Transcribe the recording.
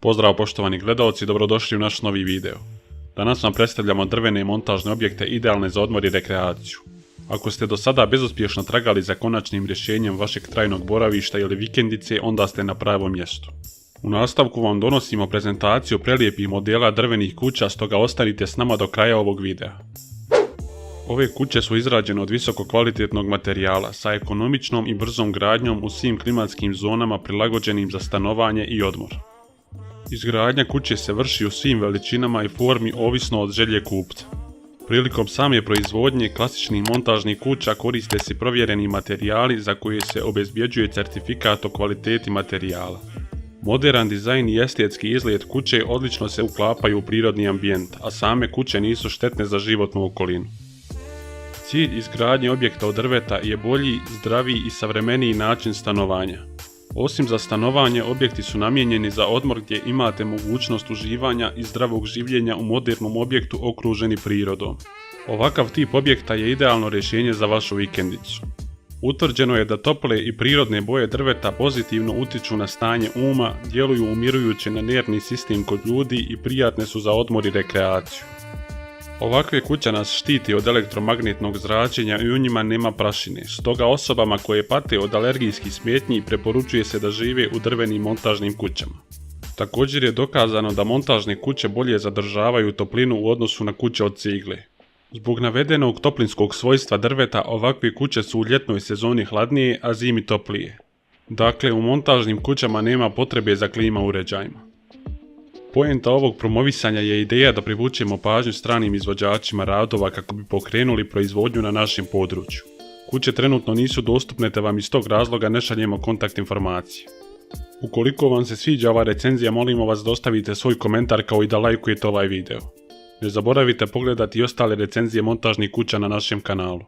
Pozdrav poštovani gledalci, dobrodošli u naš novi video. Danas vam predstavljamo drvene montažne objekte idealne za odmor i rekreaciju. Ako ste do sada bezuspješno tragali za konačnim rješenjem vašeg trajnog boravišta ili vikendice, onda ste na pravom mjestu. U nastavku vam donosimo prezentaciju prelijepih modela drvenih kuća, stoga ostanite s nama do kraja ovog videa. Ove kuće su izrađene od visoko kvalitetnog materijala sa ekonomičnom i brzom gradnjom u svim klimatskim zonama prilagođenim za stanovanje i odmor. Izgradnja kuće se vrši u svim veličinama i formi ovisno od želje kupca. Prilikom same proizvodnje klasičnih montažnih kuća koriste se provjereni materijali za koje se obezbjeđuje certifikat o kvaliteti materijala. Moderan dizajn i estetski izgled kuće odlično se uklapaju u prirodni ambijent, a same kuće nisu štetne za životnu okolinu. Cilj izgradnje objekta od drveta je bolji, zdraviji i savremeniji način stanovanja. Osim za stanovanje, objekti su namijenjeni za odmor gdje imate mogućnost uživanja i zdravog življenja u modernom objektu okruženi prirodom. Ovakav tip objekta je idealno rješenje za vašu vikendicu. Utvrđeno je da tople i prirodne boje drveta pozitivno utječu na stanje uma, djeluju umirujuće na nervni sistem kod ljudi i prijatne su za odmor i rekreaciju. Ovakve kuće nas štiti od elektromagnetnog zračenja i u njima nema prašine, stoga osobama koje pate od alergijskih smetnji preporučuje se da žive u drvenim montažnim kućama. Također je dokazano da montažne kuće bolje zadržavaju toplinu u odnosu na kuće od cigle. Zbog navedenog toplinskog svojstva drveta ovakve kuće su u ljetnoj sezoni hladnije, a zimi toplije. Dakle, u montažnim kućama nema potrebe za klima uređajima. Poenta ovog promovisanja je ideja da privučemo pažnju stranim izvođačima radova kako bi pokrenuli proizvodnju na našem području. Kuće trenutno nisu dostupne te vam iz tog razloga ne šaljemo kontakt informacije. Ukoliko vam se sviđa ova recenzija, molimo vas da ostavite svoj komentar kao i da lajkujete ovaj video. Ne zaboravite pogledati i ostale recenzije montažnih kuća na našem kanalu.